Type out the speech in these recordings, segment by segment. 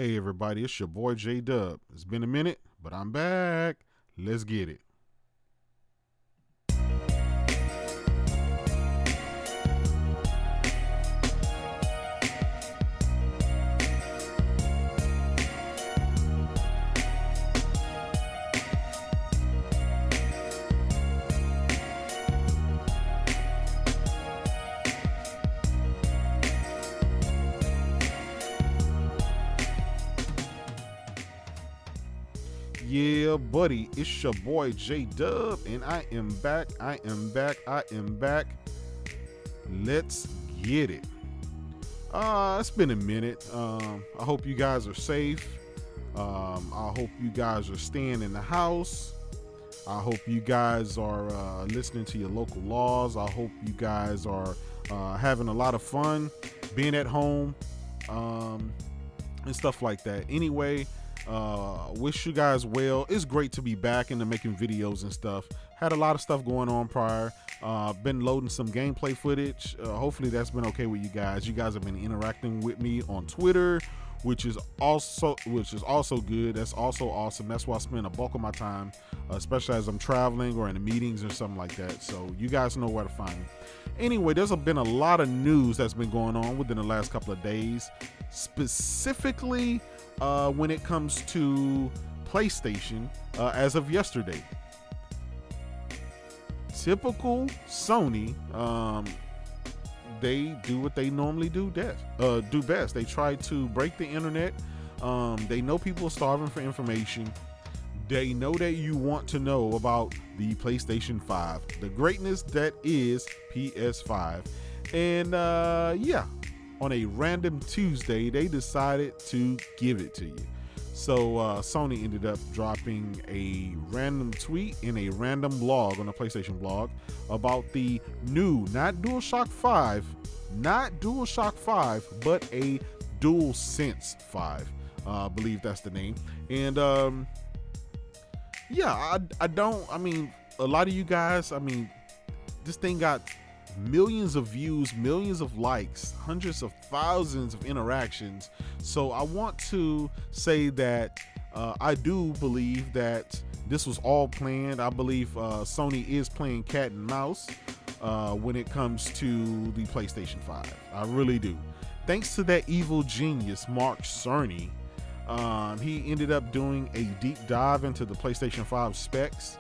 Hey everybody, it's your boy J Dub. It's been a minute, but I'm back. Let's get it. Yeah, buddy, it's your boy J Dub, and I am back. I am back. Let's get it. It's been a minute. I hope you guys are safe. I hope you guys are staying in the house. I hope you guys are listening to your local laws. I hope you guys are having a lot of fun being at home and stuff like that. Anyway, wish you guys well. It's great to be back into making videos and stuff. Had a lot of stuff going on prior. Been loading some gameplay footage. Hopefully that's been okay with you guys. You guys have been interacting with me on Twitter, which is also good. That's also awesome. That's why I spend a bulk of my time, especially as I'm traveling or in meetings or something like that. So you guys know where to find me. Anyway, there's been a lot of news that's been going on within the last couple of days, specifically when it comes to PlayStation as of yesterday. Typical Sony, they do what they normally do best. They try to break the internet. They know people are starving for information. They know that you want to know about the PlayStation 5, the greatness that is PS5. And on a random Tuesday, they decided to give it to you. So Sony ended up dropping a random tweet in a random blog on the PlayStation blog about the new, not DualShock 5, but a DualSense 5. I believe that's the name. And a lot of you guys, this thing got millions of views, millions of likes, hundreds of thousands of interactions. So I want to say that I do believe that this was all planned. I believe Sony is playing cat and mouse when it comes to the PlayStation 5. I really do. Thanks to that evil genius, Mark Cerny, he ended up doing a deep dive into the PlayStation 5 specs.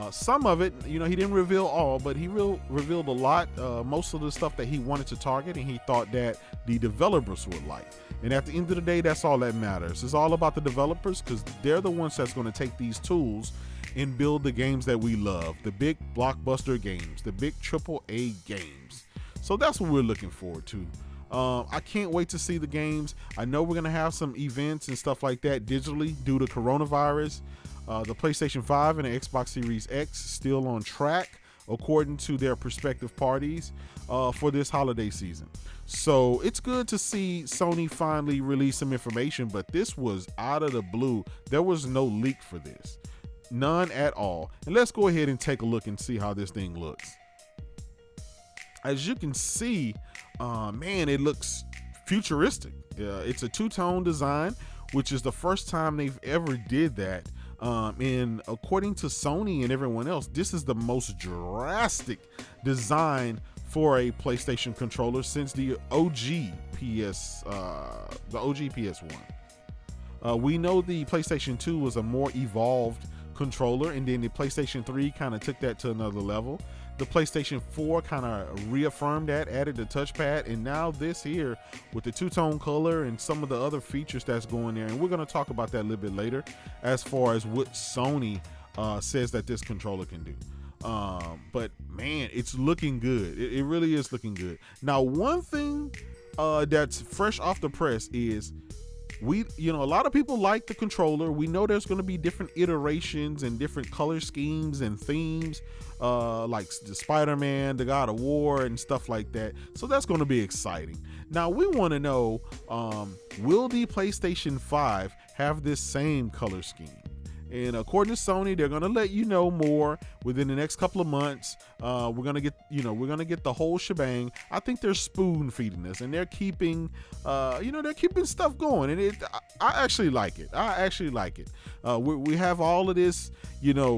Some of it, he didn't reveal all, but he revealed a lot. Most of the stuff that he wanted to target and he thought that the developers would like. And at the end of the day, that's all that matters. It's all about the developers, because they're the ones that's going to take these tools and build the games that we love, the big blockbuster games, the big AAA games. So that's what we're looking forward to. I can't wait to see the games. I know we're going to have some events and stuff like that digitally due to coronavirus. The PlayStation 5 and the Xbox Series X still on track according to their respective parties for this holiday season. So it's good to see Sony finally release some information, but this was out of the blue. There was no leak for this. None at all. And let's go ahead and take a look and see how this thing looks. As you can see, it looks futuristic. It's a two-tone design, which is the first time they've ever did that. And according to Sony and everyone else, this is the most drastic design for a PlayStation controller since the OG PS1. We know the PlayStation 2 was a more evolved controller, and then the PlayStation 3 kind of took that to another level. The PlayStation 4 kind of reaffirmed that, added the touchpad, and now this here with the two-tone color and some of the other features that's going there. And we're going to talk about that a little bit later as far as what Sony says that this controller can do. But man, it's looking good. It really is looking good. Now, one thing that's fresh off the press is a lot of people like the controller. We know there's going to be different iterations and different color schemes and themes, like the Spider-Man, the God of War, and stuff like that. So that's going to be exciting. Now we want to know, will the PlayStation 5 have this same color scheme? And according to Sony, they're gonna let you know more within the next couple of months. We're gonna get the whole shebang. I think they're spoon feeding us, and they're keeping, they're keeping stuff going, and I actually like it. We have all of this,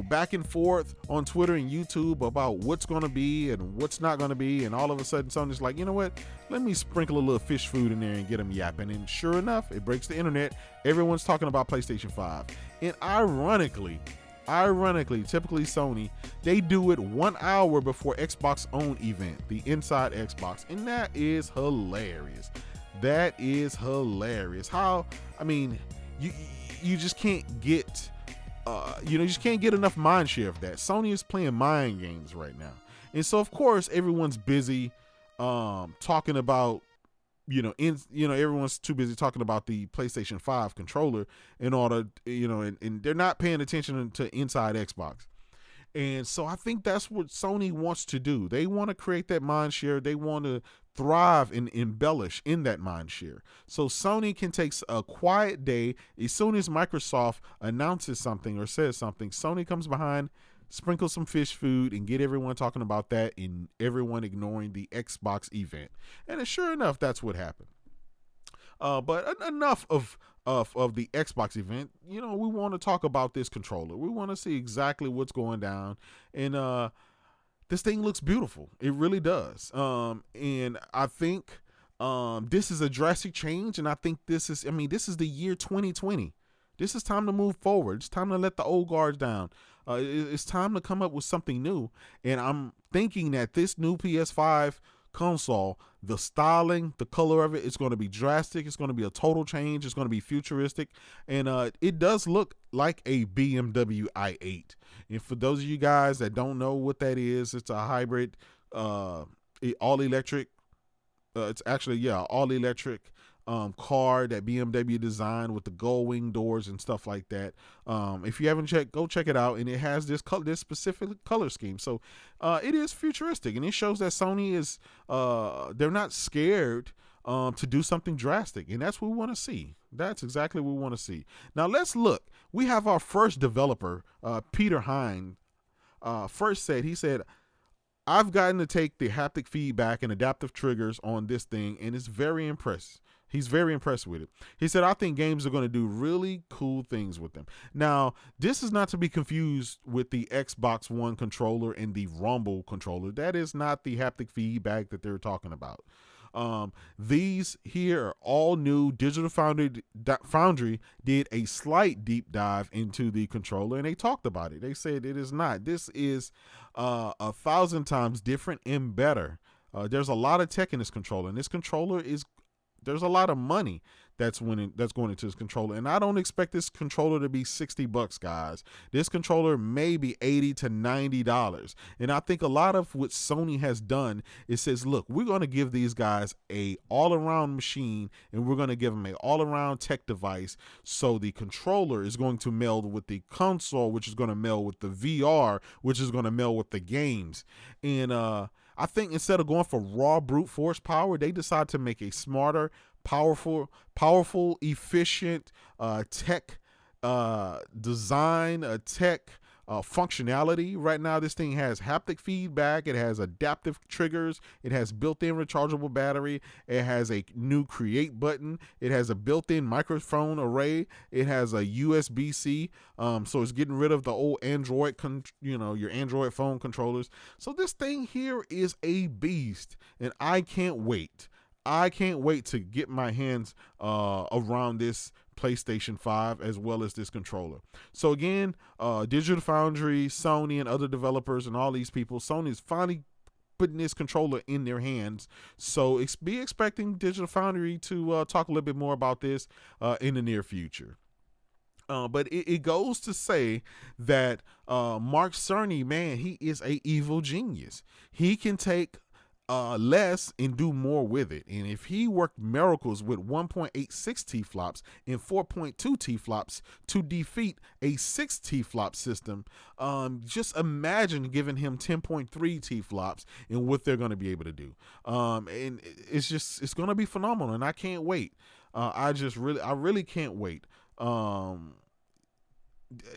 back and forth on Twitter and YouTube about what's gonna be and what's not gonna be, and all of a sudden Sony's like, you know what? Let me sprinkle a little fish food in there and get them yapping. And sure enough, it breaks the internet. Everyone's talking about PlayStation 5. And ironically, typically Sony, they do it 1 hour before Xbox own event, the Inside Xbox. And that is hilarious. How, you just can't get, enough mind share of that. Sony is playing mind games right now. And so, of course, everyone's busy talking about, everyone's too busy talking about the PlayStation 5 controller in order, and they're not paying attention to Inside Xbox. And so I think that's what Sony wants to do. They want to create that mind share. They want to thrive and embellish in that mind share. So Sony can take a quiet day. As soon as Microsoft announces something or says something, Sony comes behind, sprinkle some fish food, and get everyone talking about that, and everyone ignoring the Xbox event. And sure enough, that's what happened. But enough of the Xbox event. We want to talk about this controller. We want to see exactly what's going down. And this thing looks beautiful. It really does. And I think this is a drastic change. And I think this is the year 2020. This is time to move forward. It's time to let the old guards down. It's time to come up with something new. And I'm thinking that this new PS5 console, the styling, the color of it, it's going to be drastic. It's going to be a total change. It's going to be futuristic. And it does look like a BMW i8. And for those of you guys that don't know what that is, it's a hybrid, all electric. It's actually, all electric car that BMW designed with the gold wing doors and stuff like that. If you haven't checked, go check it out. And it has this specific color scheme. So it is futuristic, and it shows that Sony is they're not scared to do something drastic, and that's what we want to see. That's exactly what we want to see. Now let's look. We have our first developer, Peter Hine. He said, I've gotten to take the haptic feedback and adaptive triggers on this thing, and it's very impressive. He's very impressed with it. He said, I think games are going to do really cool things with them. Now, this is not to be confused with the Xbox One controller and the Rumble controller. That is not the haptic feedback that they're talking about. These here are all new. Digital Foundry did a slight deep dive into the controller, and they talked about it. They said it is not. This is 1,000 times different and better. There's a lot of tech in this controller, and this controller there's a lot of money that's going into this controller. And I don't expect this controller to be $60, guys. This controller may be $80 to $90. And I think a lot of what Sony has done is says, look, we're going to give these guys a all-around machine, and we're going to give them an all-around tech device. So the controller is going to meld with the console, which is going to meld with the VR, which is going to meld with the games. And I think instead of going for raw brute force power, they decide to make a smarter, powerful, efficient tech design, tech functionality. Right now, this thing has haptic feedback. It has adaptive triggers. It has built-in rechargeable battery. It has a new create button. It has a built-in microphone array. It has a USB-C. So it's getting rid of the old Android, your Android phone controllers. So this thing here is a beast, and I can't wait. I can't wait to get my hands around this PlayStation 5 as well as this controller. So again, Digital Foundry, Sony, and other developers and all these people, Sony's finally putting this controller in their hands. So be expecting Digital Foundry to talk a little bit more about this in the near future. But it goes to say that Mark Cerny, man, he is a evil genius. He can take less and do more with it. And if he worked miracles with 1.86 T-flops and 4.2 T-flops to defeat a 6 T-flop system, just imagine giving him 10.3 T-flops and what they're going to be able to do. And it's going to be phenomenal, and I can't wait. I really can't wait.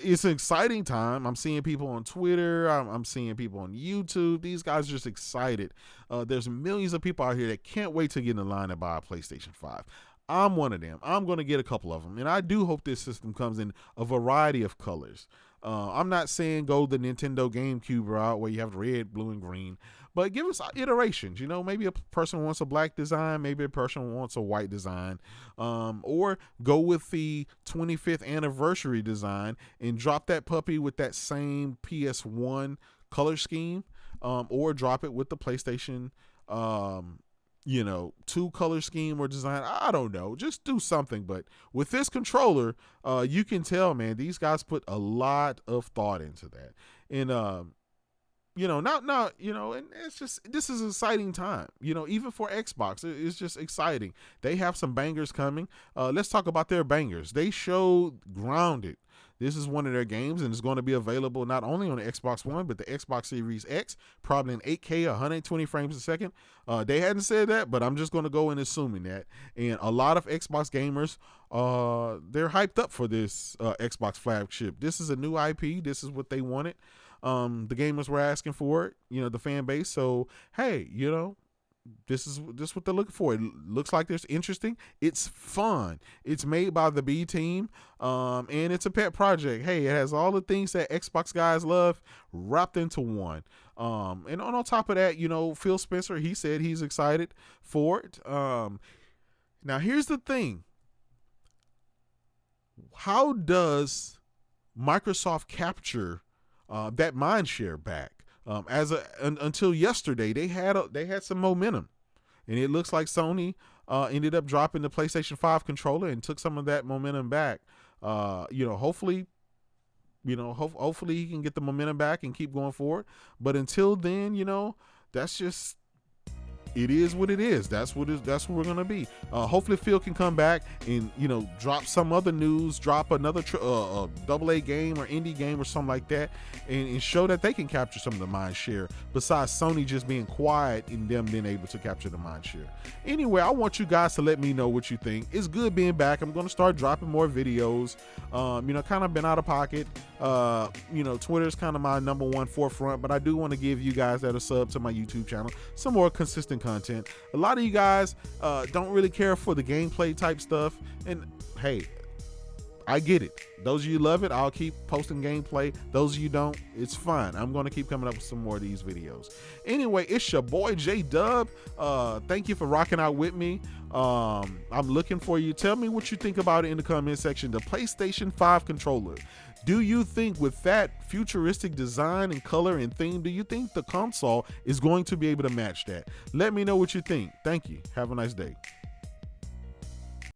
it's an exciting time. I'm seeing people on Twitter. I'm seeing people on YouTube. These guys are just excited. There's millions of people out here that can't wait to get in the line and buy a PlayStation 5. I'm one of them. I'm going to get a couple of them. And I do hope this system comes in a variety of colors. I'm not saying go the Nintendo GameCube route where you have red, blue, and green, but give us iterations. You know, maybe a person wants a black design, maybe a person wants a white design, or go with the 25th anniversary design and drop that puppy with that same PS1 color scheme, or drop it with the PlayStation 2 color scheme or design. I don't know. Just do something. But with this controller, you can tell, man, these guys put a lot of thought into that. And, and it's just, this is an exciting time, even for Xbox. It's just exciting. They have some bangers coming. Let's talk about their bangers. They showed Grounded. This is one of their games, and it's going to be available not only on the Xbox One, but the Xbox Series X, probably in 8K, 120 frames a second. They hadn't said that, but I'm just going to go in assuming that. And a lot of Xbox gamers, they're hyped up for this Xbox Flagship. This is a new IP. This is what they wanted. The gamers were asking for it, the fan base. So, hey, this is what they're looking for. It looks like it's interesting. It's fun. It's made by the B team, and it's a pet project. Hey, it has all the things that Xbox guys love wrapped into one. And on top of that, Phil Spencer, he said he's excited for it. Now, here's the thing. How does Microsoft capture that mind share back? Until yesterday, they had some momentum, and it looks like Sony ended up dropping the PlayStation 5 controller and took some of that momentum back. Hopefully he can get the momentum back and keep going forward. But until then, that's just. It is what it is. That's what we're gonna be. Hopefully Phil can come back and drop some other news, drop another AA game or indie game or something like that, and show that they can capture some of the mind share. Besides Sony just being quiet and them being able to capture the mind share. Anyway, I want you guys to let me know what you think. It's good being back. I'm gonna start dropping more videos. Kind of been out of pocket. Twitter's kind of my number one forefront, but I do want to give you guys that are sub to my YouTube channel some more consistent content. A lot of you guys don't really care for the gameplay type stuff, and hey, I get it. Those of you love it, I'll keep posting gameplay. Those of you don't, it's fine. I'm going to keep coming up with some more of these videos. Anyway, it's your boy J Dub. Thank you for rocking out with me. I'm looking for you. Tell me what you think about it in the comment section. The PlayStation 5 controller. Do you think with that futuristic design and color and theme, do you think the console is going to be able to match that? Let me know what you think. Thank you. Have a nice day.